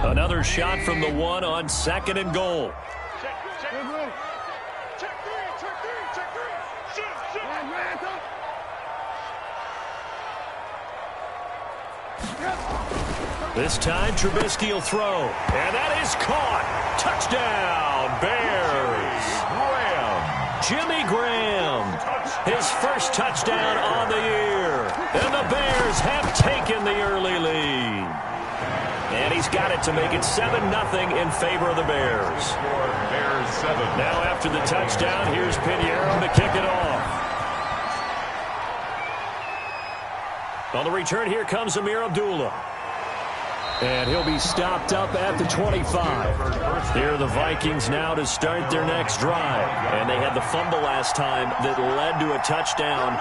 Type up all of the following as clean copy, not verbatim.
Another shot from the 1 on 2nd and goal. This time, Trubisky will throw. And that is caught. Touchdown, Bears. Jimmy Graham, his first touchdown on the year. And the Bears have taken the early lead. And he's got it to make it 7-0 in favor of the Bears. Bears 7. Now after the touchdown, here's Pinheiro to kick it off. On the return, here comes Amir Abdullah. And he'll be stopped up at the 25. Here are the Vikings now to start their next drive. And they had the fumble last time that led to a touchdown.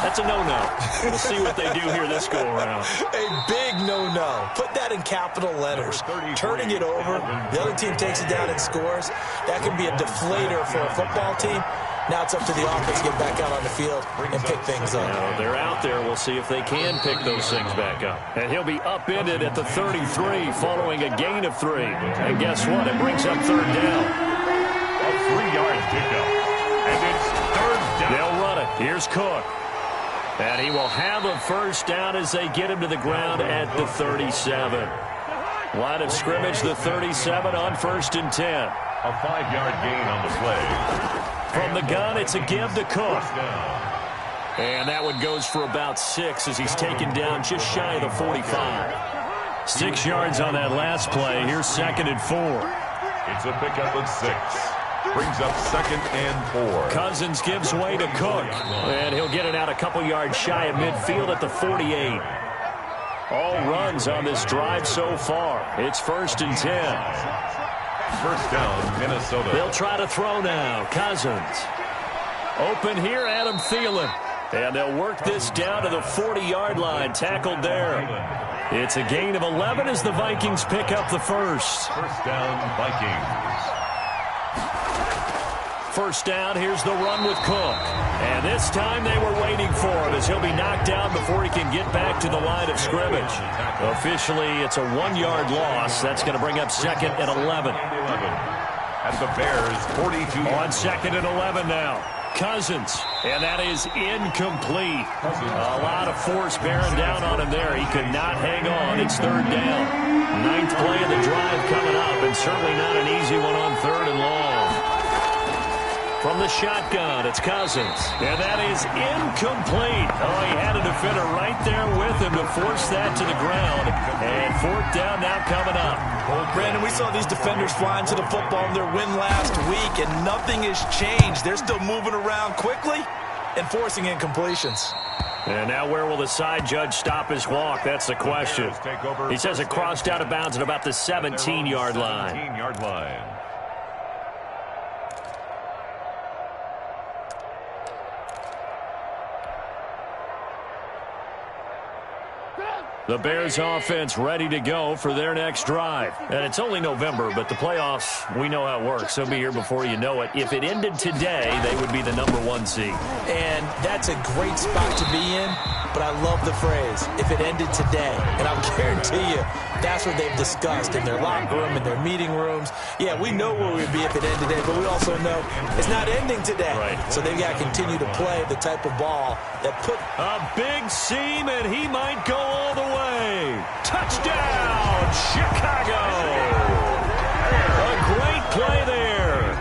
That's a no-no. We'll see what they do here this go-around. A big no-no. Put that in capital letters. Turning it over, the other team takes it down and scores. That can be a deflator for a football team. Now it's up to the offense to get back out on the field and pick things up. Now they're out there. We'll see if they can pick those things back up. And he'll be upended at the 33 following a gain of 3. And guess what? It brings up 3rd down. A 3-yard pickup. And it's 3rd down. They'll run it. Here's Cook. And he will have a first down as they get him to the ground at the 37. Line of scrimmage, the 37 on 1st and 10. A 5-yard gain on the play. From the gun, it's a give to Cook. And that one goes for about 6 as he's taken down just shy of the 45. 6 yards on that last play. Here's 2nd and 4. It's a pickup of 6. Brings up 2nd and 4. Cousins gives way to Cook. And he'll get it out a couple yards shy of midfield at the 48. All runs on this drive so far. It's 1st and 10. First down, Minnesota. They'll try to throw now. Cousins. Open here, Adam Thielen. And they'll work this down to the 40-yard line. Tackled there. It's a gain of 11 as the Vikings pick up the first. First down, Vikings. First down, here's the run with Cook. And this time they were waiting for him as he'll be knocked down before he can get back to the line of scrimmage. Officially, it's a 1-yard loss. That's going to bring up 2nd and 11. And the Bears, 42. On 2nd and 11 now. Cousins. And that is incomplete. A lot of force bearing down on him there. He could not hang on. It's 3rd down. 9th play of the drive coming up, and certainly not an easy one on 3rd and long. From the shotgun, it's Cousins. And that is incomplete. Oh, he had a defender right there with him to force that to the ground. And 4th down now coming up. Well, Brandon, we saw these defenders flying to the football in their win last week, and nothing has changed. They're still moving around quickly and forcing incompletions. And now where will the side judge stop his walk? That's the question. He says it crossed out of bounds at about the 17-yard line. 17-yard line. The Bears offense ready to go for their next drive. And it's only November, but the playoffs, we know how it works. They'll be here before you know it. If it ended today, they would be the #1 seed. And that's a great spot to be in, but I love the phrase, if it ended today. And I'll guarantee you, that's what they've discussed in their locker room, in their meeting rooms. Yeah, we know where we'd be if it ended today, but we also know it's not ending today. Right. So they've got to continue to play the type of ball that put... A big seam, and he might go all the way. Touchdown, Chicago! A great play there.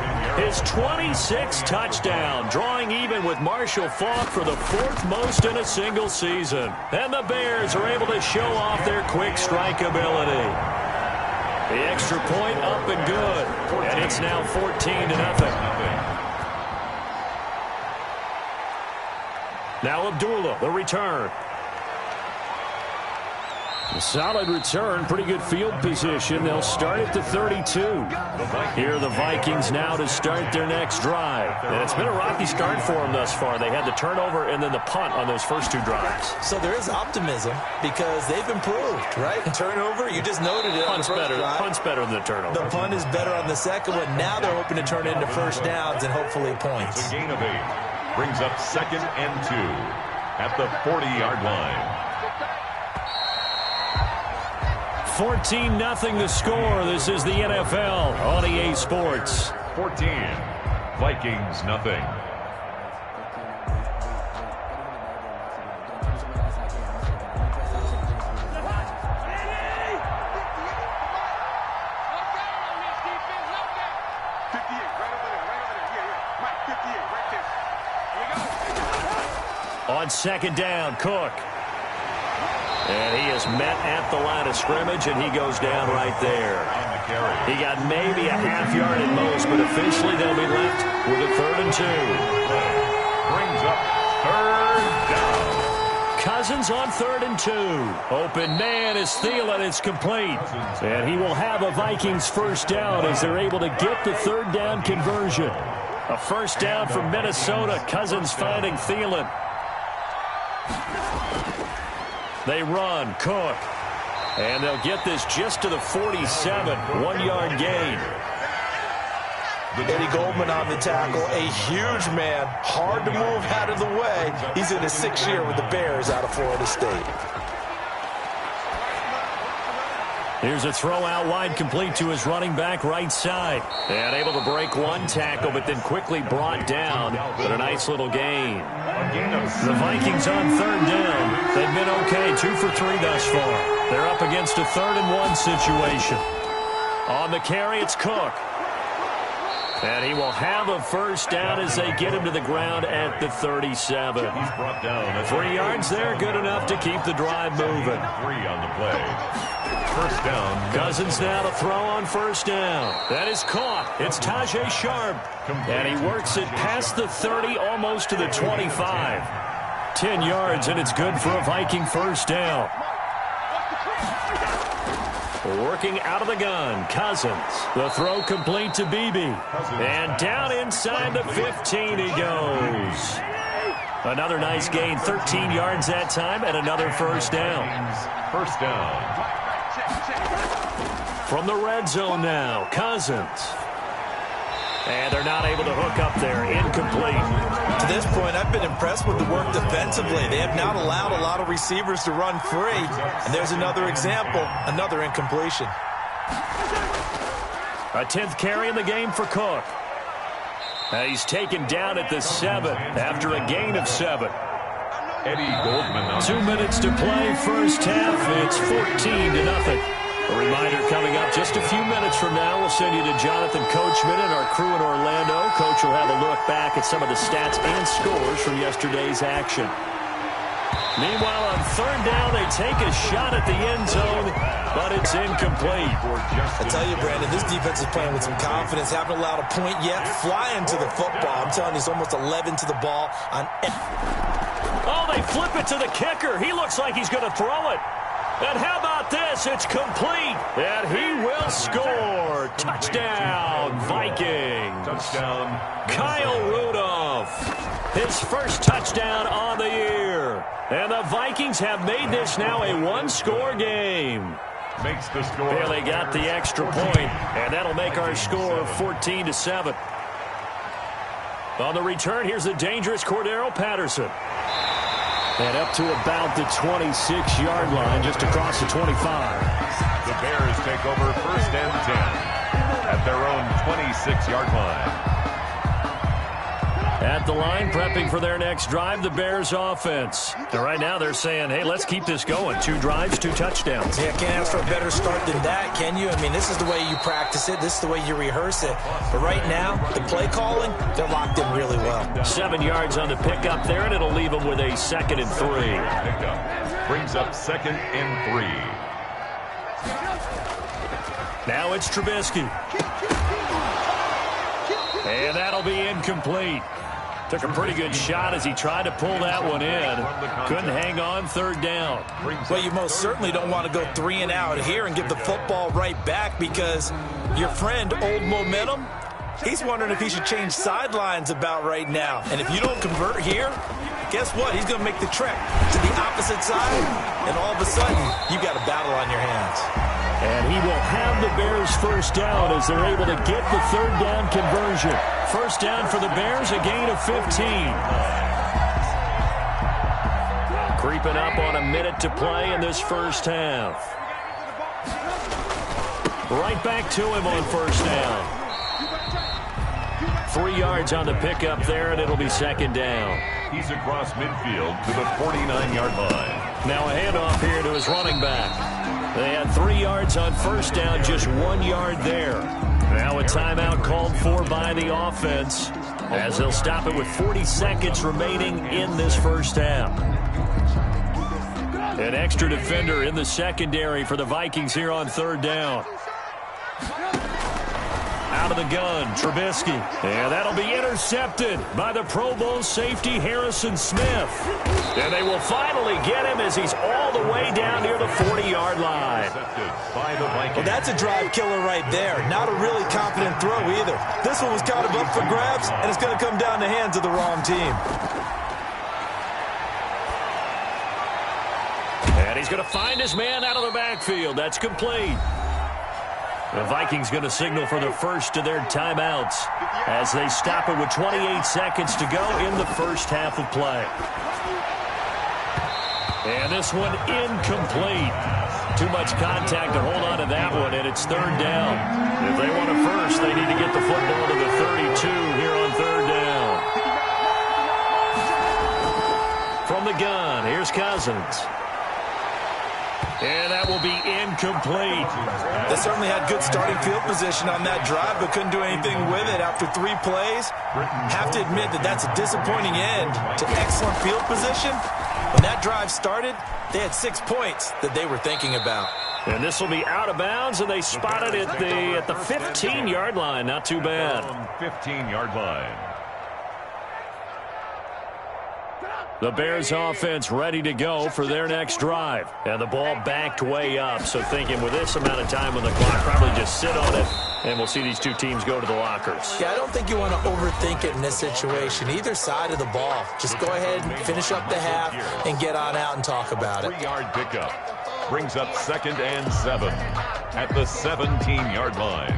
His 26th touchdown, drawing even with Marshall Faulk for the 4th most in a single season. And the Bears are able to show off their quick strike ability. The extra point up and good. And it's now 14-0. Now Abdullah, the return. A solid return, pretty good field position. They'll start at the 32. Here are the Vikings now to start their next drive. And it's been a rocky start for them thus far. They had the turnover and then the punt on those first 2 drives. So there is optimism because they've improved, right? Turnover, you just noted it. Punt's better. Punt's better than the turnover. The punt is better on the second one. Now they're hoping to turn into first downs and hopefully points. It's a gain of 8. Brings up 2nd and 2 at the 40-yard line. 14-0 the score. This is the NFL on EA Sports. 14, Vikings nothing. On second down, Cook. And he is met at the line of scrimmage, and he goes down right there. He got maybe a half yard at most, but officially they'll be left with a 3rd and 2. Brings up 3rd down. Cousins on 3rd and 2. Open man is Thielen. It's complete. And he will have a Vikings first down as they're able to get the 3rd down conversion. A first down from Minnesota. Cousins finding Thielen. They run, Cook. And they'll get this just to the 47. 1-yard gain. Eddie Goldman on the tackle, a huge man, hard to move out of the way. He's in his 6th year with the Bears out of Florida State. Here's a throw out wide, complete to his running back right side. And able to break one tackle, but then quickly brought down. But a nice little gain. The Vikings on 3rd down. They've been okay, 2 for 3 thus far. They're up against a 3rd and 1 situation. On the carry, it's Cook. And he will have a first down as they get him to the ground at the 37. 3 yards there, good enough to keep the drive moving. 3 on the play. First down. Cousins now to throw on first down. That is caught. It's Tajay Sharp. And he works it past the 30, almost to the 25. 10 yards, and it's good for a Viking first down. Working out of the gun, Cousins. The throw complete to Beebe. And down inside the 15 he goes. Another nice gain, 13 yards that time, and another first down. First down. From the red zone now, Cousins. And they're not able to hook up there. Incomplete. To this point, I've been impressed with the work defensively. They have not allowed a lot of receivers to run free. And there's another example, another incompletion. A 10th carry in the game for Cook. He's taken down at the 7 after a gain of 7. Eddie Goldman. 2 minutes to play, first half. It's 14-0. A reminder coming up just a few minutes from now. We'll send you to Jonathan Coachman and our crew in Orlando. Coach will have a look back at some of the stats and scores from yesterday's action. Meanwhile, on 3rd down, they take a shot at the end zone, but it's incomplete. I tell you, Brandon, this defense is playing with some confidence. Haven't allowed a point yet. Flying to the football. I'm telling you, it's almost 11 to the ball. Oh, they flip it to the kicker. He looks like he's going to throw it. And how about this? It's complete. And he will score. Touchdown, Vikings. Touchdown. Kyle Rudolph. His first touchdown on the year. And the Vikings have made this now a one-score game. Makes the score. Yeah, they got the extra point, and that'll make our score 14-7. On the return, here's the dangerous Cordero Patterson. And up to about the 26-yard line, just across the 25. The Bears take over first and 10 at their own 26-yard line. At the line, prepping for their next drive, the Bears offense. And right now they're saying, hey, let's keep this going. 2 drives, 2 touchdowns. Yeah, can't ask for a better start than that, can you? I mean, this is the way you practice it. This is the way you rehearse it. But right now, the play calling, they're locked in really well. 7 yards on the pickup there, and it'll leave them with a 2nd and 3. Pickup brings up 2nd and 3. Now it's Trubisky. And that'll be incomplete. Took a pretty good shot as he tried to pull that one in. Couldn't hang on 3rd down. Well, you most certainly don't want to go 3 and out here and give the football right back because your friend, Old Momentum, he's wondering if he should change sidelines about right now. And if you don't convert here, guess what? He's going to make the trek to the opposite side, and all of a sudden, you've got a battle on your hands. And he will have the Bears first down as they're able to get the 3rd down conversion. First down for the Bears, a gain of 15. Creeping up on a minute to play in this first half. Right back to him on first down. 3 yards on the pickup there, and it'll be second down. He's across midfield to the 49-yard line. Now a handoff here to his running back. They had 3 yards on first down, just 1 yard there. Now a timeout called for by the offense as they'll stop it with 40 seconds remaining in this first half. An extra defender in the secondary for the Vikings here on third down. Out of the gun, Trubisky. And that'll be intercepted by the Pro Bowl safety Harrison Smith. And they will finally get him as he's all the way down near the 40-yard line. Well, that's a drive killer right there. Not a really confident throw either. This one was kind of up for grabs, and it's going to come down the hands of the wrong team. And he's going to find his man out of the backfield. That's complete. The Vikings going to signal for the first of their timeouts as they stop it with 28 seconds to go in the first half of play. And this one incomplete. Too much contact to hold on to that one, and it's third down. If they want a first, they need to get the football to the 32 here on third down. From the gun, here's Cousins. And that will be incomplete. They certainly had good starting field position on that drive, but couldn't do anything with it after 3 plays. Have to admit that that's a disappointing end to excellent field position. When that drive started, they had 6 points that they were thinking about. And this will be out of bounds, and they spotted it at the 15-yard line. Not too bad. 15-yard line. The Bears offense ready to go for their next drive. And the ball backed way up. So thinking with this amount of time on the clock, probably just sit on it. And we'll see these two teams go to the lockers. Yeah, I don't think you want to overthink it in this situation. Either side of the ball. Just go ahead and finish up the half and get on out and talk about it. 3-yard pickup. Brings up 2nd and 7 at the 17-yard line.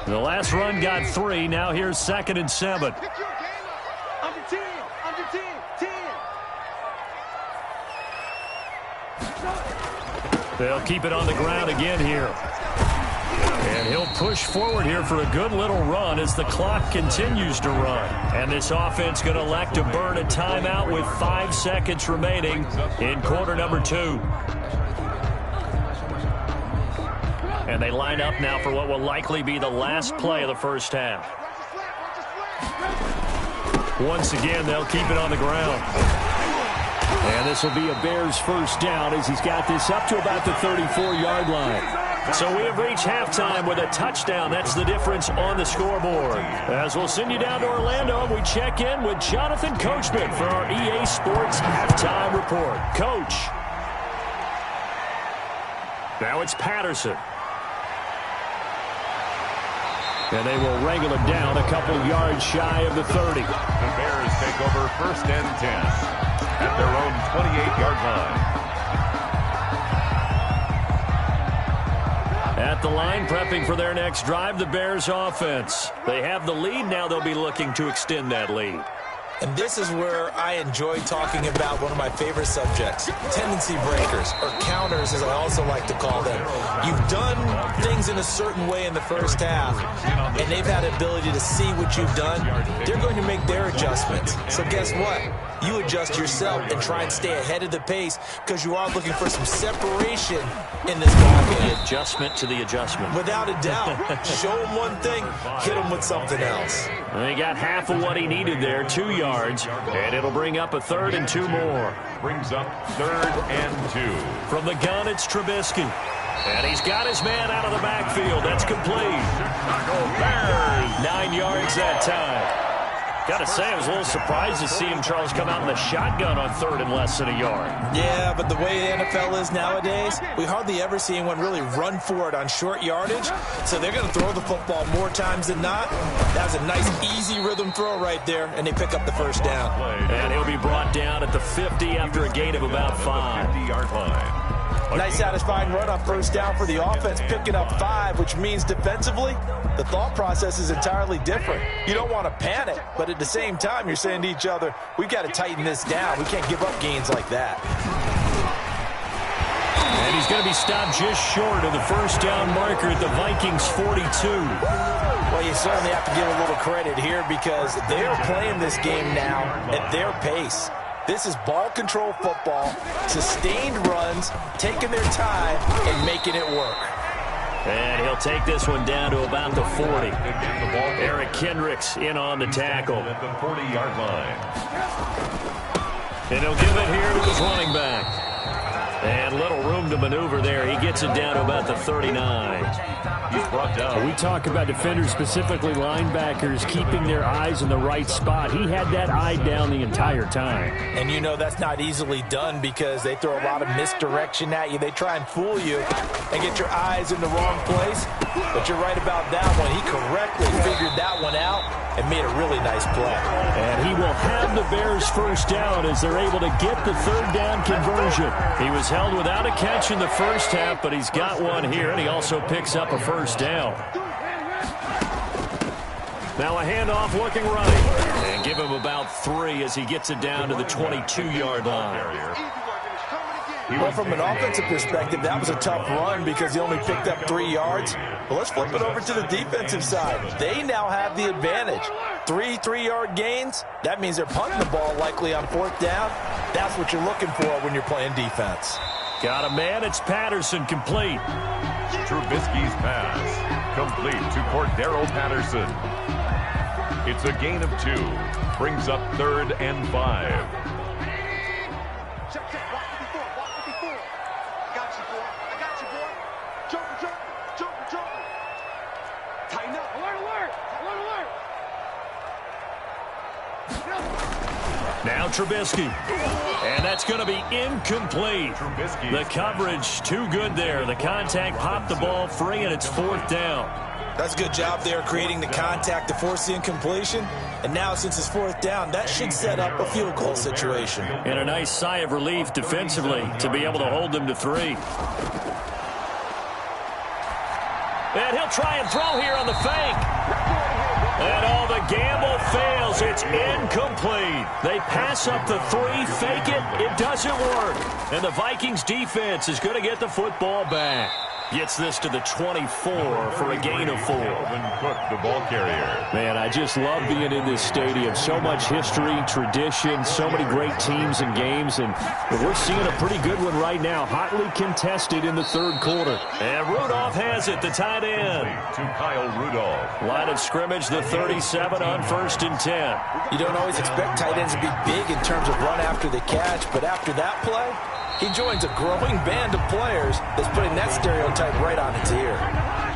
The last run got 3. Now here's 2nd and 7. They'll keep it on the ground again here. And he'll push forward here for a good little run as the clock continues to run. And this offense going to elect to burn a timeout with 5 seconds remaining in quarter number 2. And they line up now for what will likely be the last play of the first half. Once again, they'll keep it on the ground. And this will be a Bears first down as he's got this up to about the 34-yard line. So we have reached halftime with a touchdown. That's the difference on the scoreboard. As we'll send you down to Orlando, we check in with Jonathan Coachman for our EA Sports Halftime Report. Coach. Now it's Patterson. And they will wrangle it down a couple yards shy of the 30. The Bears take over 1st and 10 at their own 28-yard line. At the line, prepping for their next drive, the Bears offense. They have the lead. Now they'll be looking to extend that lead. And this is where I enjoy talking about one of my favorite subjects, tendency breakers, or counters as I also like to call them. You've done things in a certain way in the first half, and they've had the ability to see what you've done. They're going to make their adjustments. So guess what? You adjust yourself and try and stay ahead of the pace because you are looking for some separation in this ballgame. The adjustment to the adjustment. Without a doubt. Show him one thing, hit him with something else. And he got half of what he needed there, 2 yards, and it'll bring up a 3rd and 2 more. Brings up 3rd and 2. From the gun, it's Trubisky. And he's got his man out of the backfield. That's complete. Chicago Bears. 9 yards that time. Got to say, I was a little surprised to see him, Charles, come out in the shotgun on 3rd and less than a yard. Yeah, but the way the NFL is nowadays, we hardly ever see anyone really run for it on short yardage. So they're going to throw the football more times than not. That was a nice, easy rhythm throw right there, and they pick up the first down. And he'll be brought down at the 50 after a gain of about 5. 50-yard line. Nice satisfying run on first down for the offense, picking up 5, which means defensively, the thought process is entirely different. You don't want to panic, but at the same time, you're saying to each other, we've got to tighten this down. We can't give up gains like that. And he's He's going to be stopped just short of the first down marker at the Vikings 42. Well, you certainly have to give a little credit here because they're playing this game now at their pace. This is ball control football, sustained runs, taking their time and making it work. And he'll take this one down to about the 40. Eric Kendricks in on the tackle. At the 40-yard line. And he'll give it here to his running back. And little room to maneuver there. He gets it down to about the 39. He's brought down. We talk about defenders, specifically linebackers, keeping their eyes in the right spot. He had that eye down the entire time. And you know that's not easily done because they throw a lot of misdirection at you. They try and fool you and get your eyes in the wrong place. But you're right about that one. He correctly figured that one out and made a really nice play. And he will have the Bears first down as they're able to get the third down conversion. He was held without a catch in the first half, but he's got one here, and he also picks up a first down. Now a handoff looking right. And give him about 3 as he gets it down to the 22-yard line. Well, from an offensive perspective, that was a tough run because he only picked up 3 yards. But let's flip it over to the defensive side. They now have the advantage. 3 3-yard gains, that means they're punting the ball likely on 4th down. That's what you're looking for when you're playing defense. Got a man, it's Patterson, complete. Trubisky's pass, complete to Cordero Patterson. It's a gain of 2, brings up 3rd and 5. Now Trubisky. And that's going to be incomplete. The coverage too good there. The contact popped the ball free, and it's 4th down. That's a good job there creating the contact to force the incompletion. And now since it's 4th down, that should set up a field goal situation. And a nice sigh of relief defensively to be able to hold them to 3. And he'll try and throw here on the fake. And all the gamble fails. It's incomplete. They pass up the 3, fake it. It doesn't work. And the Vikings defense is going to get the football back. Gets this to the 24 for a gain of 4. Cook, the ball carrier. Man, I just love being in this stadium. So much history, tradition, so many great teams and games. And we're seeing a pretty good one right now. Hotly contested in the 3rd quarter. And Rudolph has it, the tight end. To Kyle Rudolph. Line of scrimmage, the 37 on 1st and 10. You don't always expect tight ends to be big in terms of run after the catch, but after that play, he joins a growing band of players that's putting that stereotype right on its ear.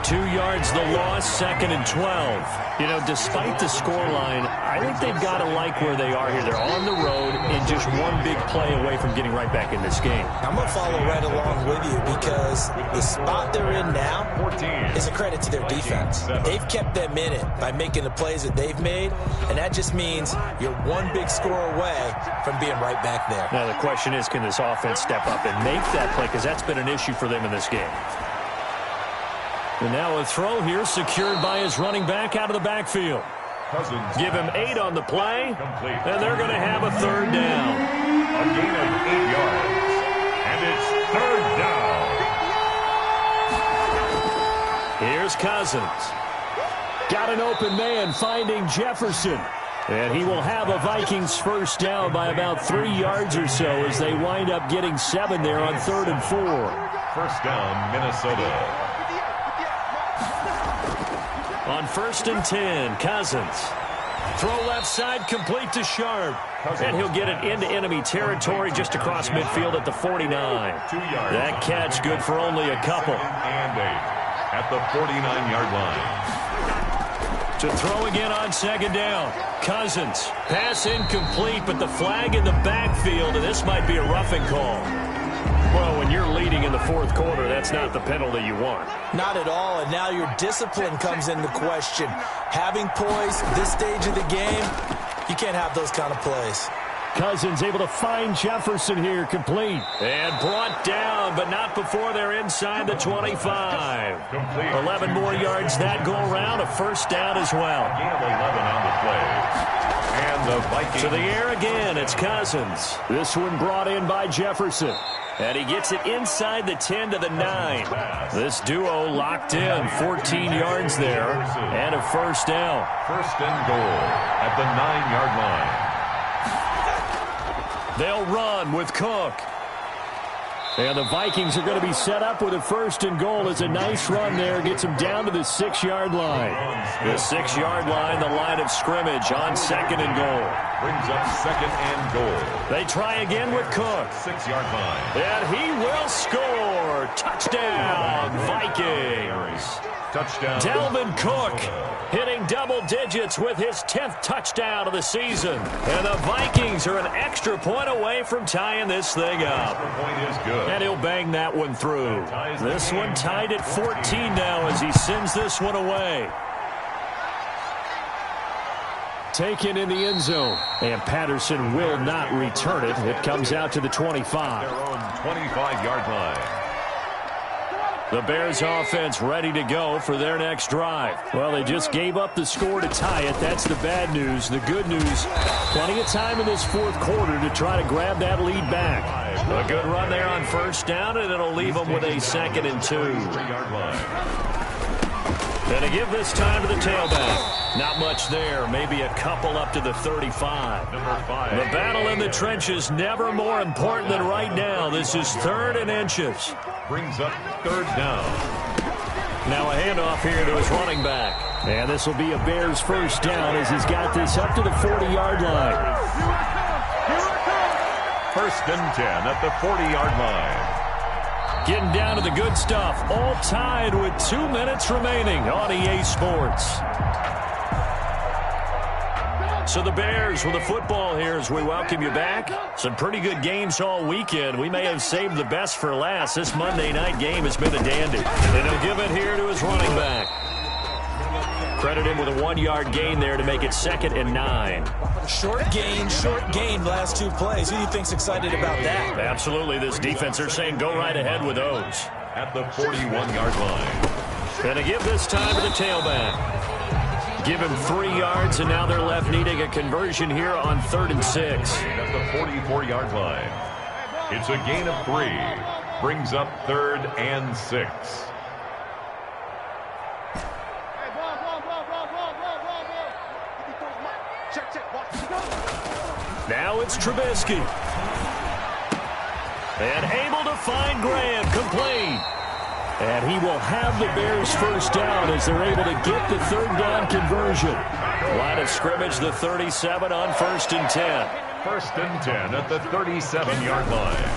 2 yards the loss, 2nd and 12. You know, despite the scoreline, I think they've got to like where they are here. They're on the road and just one big play away from getting right back in this game. I'm going to follow right along with you because the spot they're in now is a credit to their defense. They've kept them in it by making the plays that they've made, and that just means you're one big score away from being right back there. Now, the question is, can this offense step up and make that play? Because that's been an issue for them in this game. And now a throw here secured by his running back out of the backfield. Cousins. Give him 8 on the play, and they're going to have a 3rd down. A gain of 8 yards, and it's 3rd down. Here's Cousins. Got an open man finding Jefferson. And he will have a Vikings first down by about 3 yards or so as they wind up getting 7 there on 3rd and 4. First down, Minnesota. On 1st and 10, Cousins. Throw left side, complete to Sharp. And he'll get it into enemy territory just across midfield at the 49. 2 yards. That catch good for only a couple. And 8 at the 49-yard line. To throw again on 2nd down. Cousins. Pass incomplete, but the flag in the backfield, and this might be a roughing call. Well, when you're leading in the 4th quarter, that's not the penalty you want. Not at all, and now your discipline comes into question. Having poise at this stage of the game, you can't have those kind of plays. Cousins able to find Jefferson here, complete. And brought down, but not before they're inside the 25. 11 more yards that go around, a first down as well. Gain of 11 on the play. And the Vikings. To the air again, it's Cousins. This one brought in by Jefferson. And he gets it inside the 10 to the 9. This duo locked in, 14 yards there, and a first down. First and goal at the 9-yard line. They'll run with Cook. And the Vikings are going to be set up with a first and goal. As a nice run there gets them down to the 6-yard line. The 6-yard line, the line of scrimmage on second and goal. Brings up second and goal. They try again with Cook. 6-yard line. And he will score. Touchdown, Vikings. Touchdown. Dalvin Cook hitting double digits with his 10th touchdown of the season. And the Vikings are an extra point away from tying this thing up. Point is good. And he'll bang that one through. This one tied at 14 now as he sends this one away. Taken in the end zone. And Patterson will not return it. It comes out to the 25. Their own 25-yard line. The Bears offense ready to go for their next drive. Well, they just gave up the score to tie it. That's the bad news. The good news, plenty of time in this fourth quarter to try to grab that lead back. A good run there on first down, and it'll leave them with a 2nd and 2. 3-yard line. And to give this time to the tailback. Not much there. Maybe a couple up to the 35. Number 5. The battle in the trenches never more important than right now. This is 3rd and inches. Brings up 3rd down. Now a handoff here to his running back. And this will be a Bears first down as he's got this up to the 40-yard line. 1st and 10 at the 40-yard line. Getting down to the good stuff. All tied with 2 minutes remaining on EA Sports. So the Bears with the football here as we welcome you back. Some pretty good games all weekend. We may have saved the best for last. This Monday night game has been a dandy. And he'll give it here to his running back. Credit him with a 1-yard gain there to make it 2nd and 9. Short gain, last 2 plays. Who do you think's excited about that? Absolutely. This defense, they're saying go right ahead with those. At the 41-yard line. And to give this time to the tailback. Give him 3 yards, and now they're left needing a conversion here on 3rd and 6. At the 44-yard line. It's a gain of 3. Brings up 3rd and 6. Now it's Trubisky. And able to find Graham, complete. And he will have the Bears first down as they're able to get the 3rd down conversion. Line of scrimmage, the 37 on 1st and 10. 1st and 10 at the 37-yard line.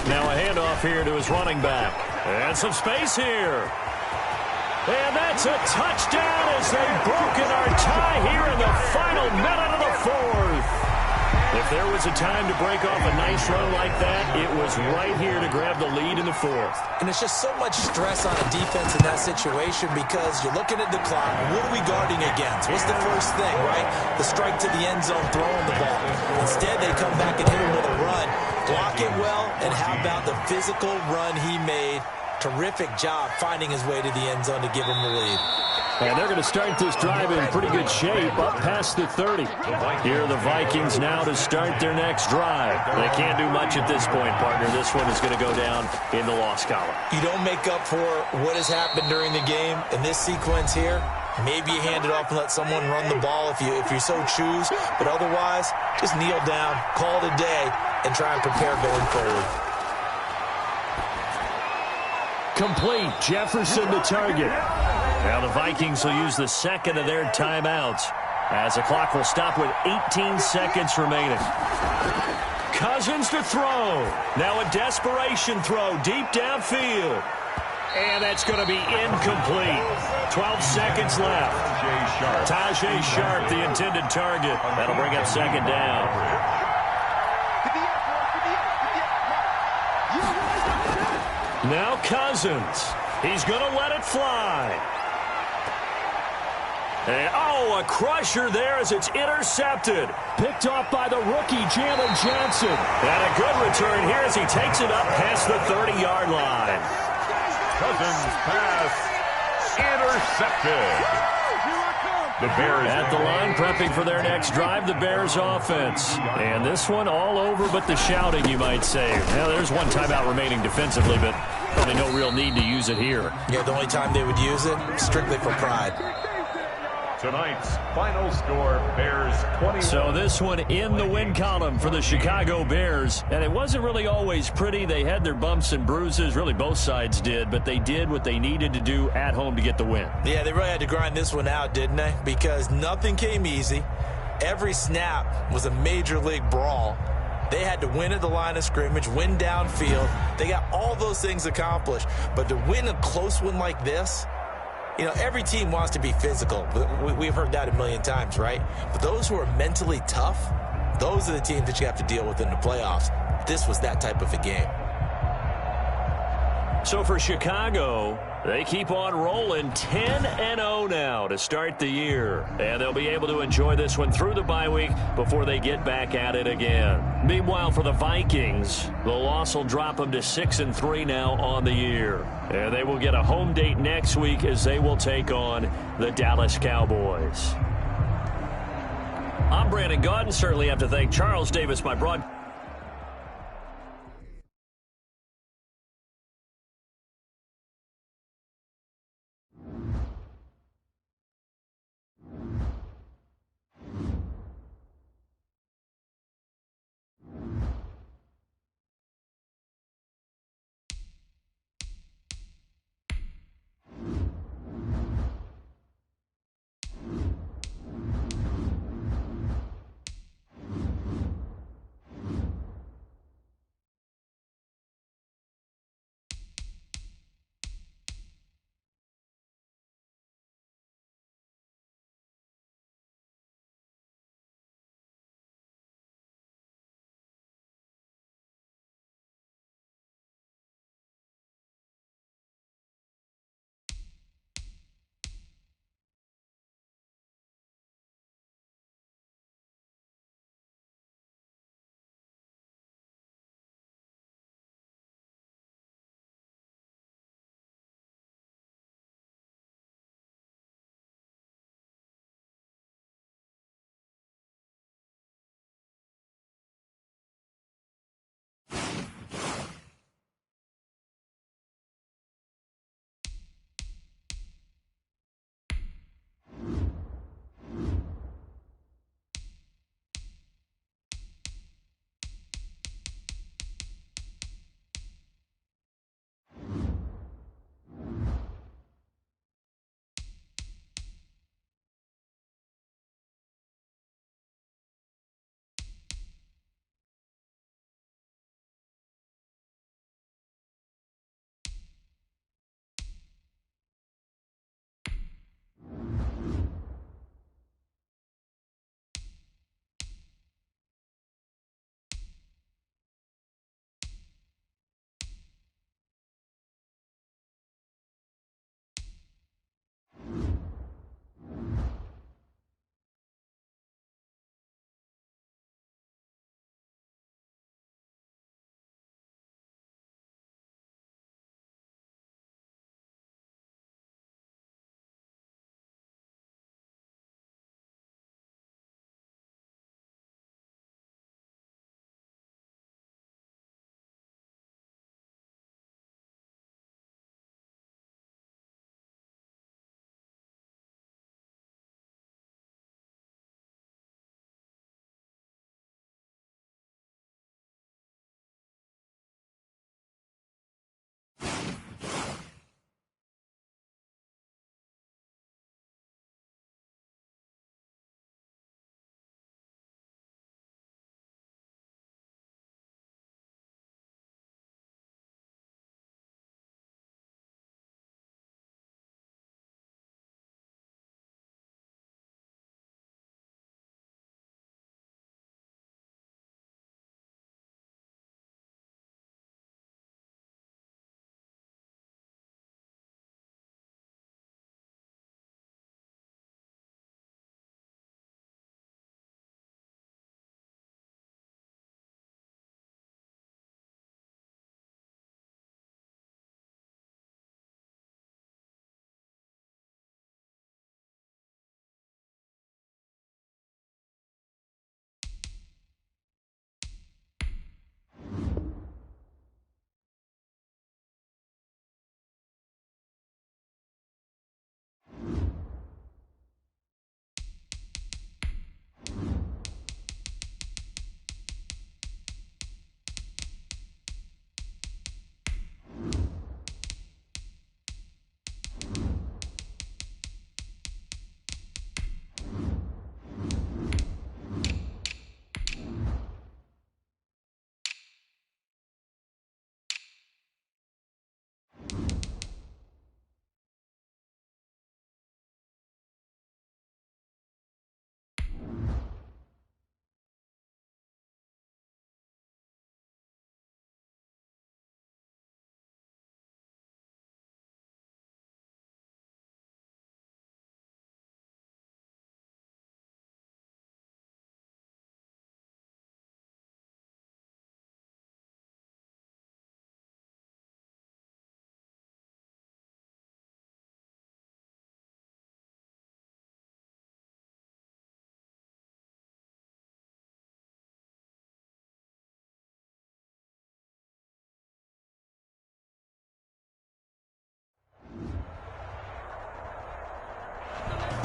Now a handoff here to his running back. And some space here. And that's a touchdown as they've broken our tie here in the final minute of the 4th. If there was a time to break off a nice run like that, it was right here to grab the lead in the 4th. And it's just so much stress on a defense in that situation because you're looking at the clock. What are we guarding against? What's the first thing, right? The strike to the end zone, throwing the ball. Instead, they come back and hit him with a run. Block it well, and how about the physical run he made? Terrific job finding his way to the end zone to give him the lead. And they're going to start this drive in pretty good shape up past the 30. Here are the Vikings now to start their next drive. They can't do much at this point, partner. This one is going to go down in the loss column. You don't make up for what has happened during the game in this sequence here. Maybe you hand it off and let someone run the ball if you so choose. But otherwise, just kneel down, call it a day, and try and prepare going forward. Complete. Jefferson the target. Now the Vikings will use the 2nd of their timeouts as the clock will stop with 18 seconds remaining. Cousins to throw. Now a desperation throw deep downfield. And that's going to be incomplete. 12 seconds left. Tajay Sharp, the intended target. That'll bring up 2nd down. Now Cousins. He's going to let it fly. A crusher there as it's intercepted. Picked off by the rookie, Jalen Johnson. And a good return here as he takes it up past the 30-yard line. Cousins pass intercepted. The Bears at the line, prepping for their next drive, the Bears offense. And this one all over but the shouting, you might say. Well, there's one timeout remaining defensively, but probably no real need to use it here. Yeah, the only time they would use it, strictly for pride. Tonight's final score, Bears 20. So this one in the win column for the Chicago Bears. And it wasn't really always pretty. They had their bumps and bruises. Really, both sides did. But they did what they needed to do at home to get the win. Yeah, they really had to grind this one out, didn't they? Because nothing came easy. Every snap was a major league brawl. They had to win at the line of scrimmage, win downfield. They got all those things accomplished. But to win a close one like this, you know, every team wants to be physical. We've heard that a million times, right? But those who are mentally tough, those are the teams that you have to deal with in the playoffs. This was that type of a game. So for Chicago, they keep on rolling 10-0 now to start the year. And they'll be able to enjoy this one through the bye week before they get back at it again. Meanwhile, for the Vikings, the loss will drop them to 6-3 now on the year. And they will get a home date next week as they will take on the Dallas Cowboys. I'm Brandon Gaudin. Certainly have to thank Charles Davis, my broadcaster.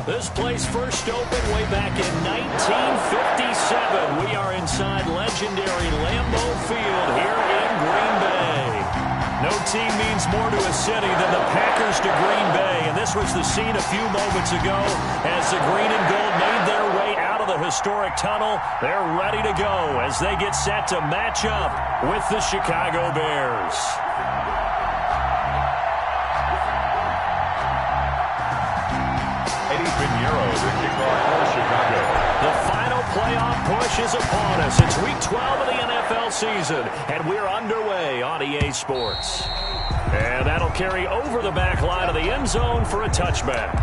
This place first opened way back in 1957. We are inside legendary Lambeau Field here in Green Bay. No team means more to a city than the Packers to Green Bay, and this was the scene a few moments ago as the green and gold made their way out of the historic tunnel. They're ready to go as they get set to match up with the Chicago Bears. The final playoff push is upon us. It's week 12 of the NFL season, and we're underway on EA Sports. And that'll carry over the back line of the end zone for a touchback.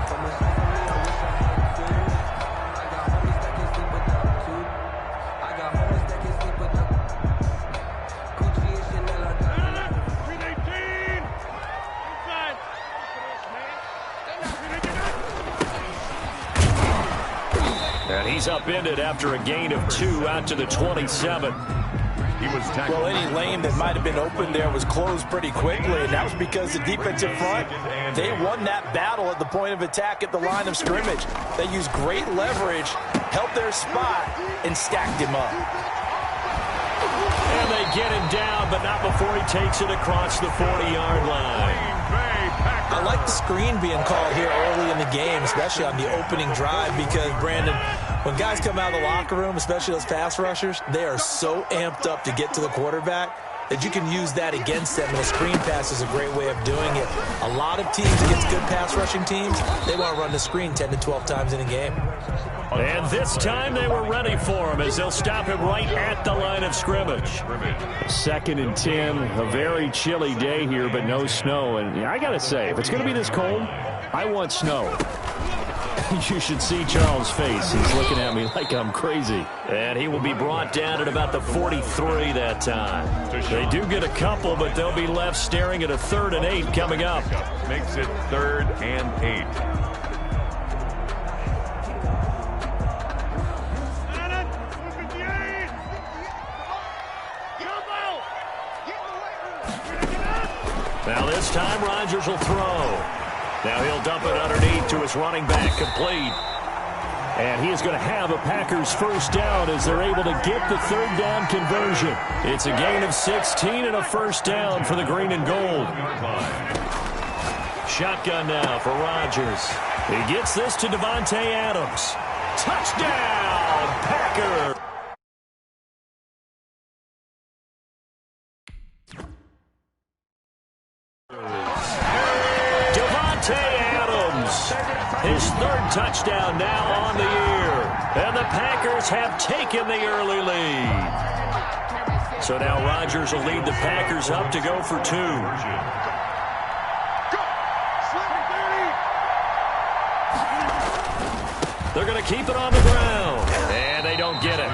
And he's upended after a gain of 2 out to the 27. He was tackled. Well, any lane that might have been open there was closed pretty quickly, and that was because the defensive front, they won that battle at the point of attack at the line of scrimmage. They used great leverage, held their spot, and stacked him up. And they get him down, but not before he takes it across the 40-yard line. I like the screen being called here early in the game, especially on the opening drive, because, Brandon, when guys come out of the locker room, especially those pass rushers, they are so amped up to get to the quarterback that you can use that against them, and a screen pass is a great way of doing it. A lot of teams against good pass rushing teams, they want to run the screen 10 to 12 times in a game. And this time they were ready for him as they'll stop him right at the line of scrimmage. 2nd and 10, a very chilly day here, but no snow. And I got to say, if it's going to be this cold, I want snow. You should see Charles' face. He's looking at me like I'm crazy. And he will be brought down at about the 43 that time. They do get a couple, but they'll be left staring at a 3rd and 8 coming up. Makes it 3rd and 8. Now this time Rodgers will throw. Now he'll dump it underneath to his running back, complete. And he is going to have a Packers first down as they're able to get the 3rd down conversion. It's a gain of 16 and a first down for the green and gold. Shotgun now for Rodgers. He gets this to Davante Adams. Touchdown, Packers! His 3rd touchdown now on the year. And the Packers have taken the early lead. So now Rodgers will lead the Packers up to go for 2. They're going to keep it on the ground. And they don't get it.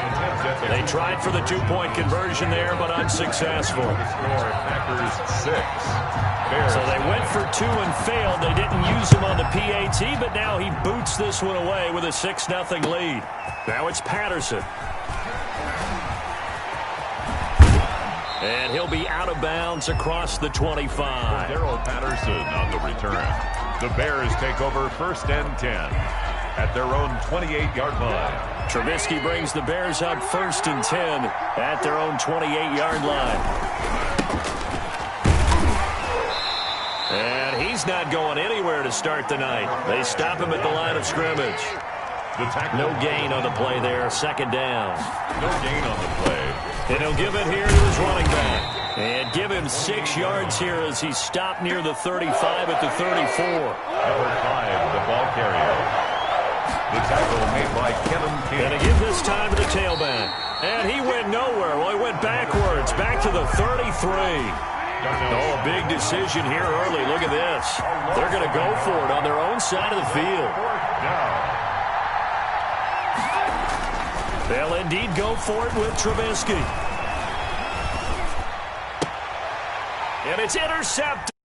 They tried for the 2-point conversion there, but unsuccessful. Packers 6. So they went for 2 and failed. They didn't use him on the PAT, but now he boots this one away with a 6-0 lead. Now it's Patterson. And he'll be out of bounds across the 25. Darrell Patterson on the return. The Bears take over 1st and 10 at their own 28-yard line. Trubisky brings the Bears up 1st and 10 at their own 28-yard line. And he's not going anywhere to start the night. They stop him at the line of scrimmage. No gain on the play there. 2nd down. No gain on the play. And he'll give it here to his running back. And give him 6 yards here as he's stopped near the 35 at the 34. Number 5, the ball carrier. The tackle made by Kevin King. And to give this time to the tailback. And he went nowhere. Well, he went backwards, back to the 33. Oh, a big decision here early. Look at this. They're going to go for it on their own side of the field. They'll indeed go for it with Trubisky. And it's intercepted.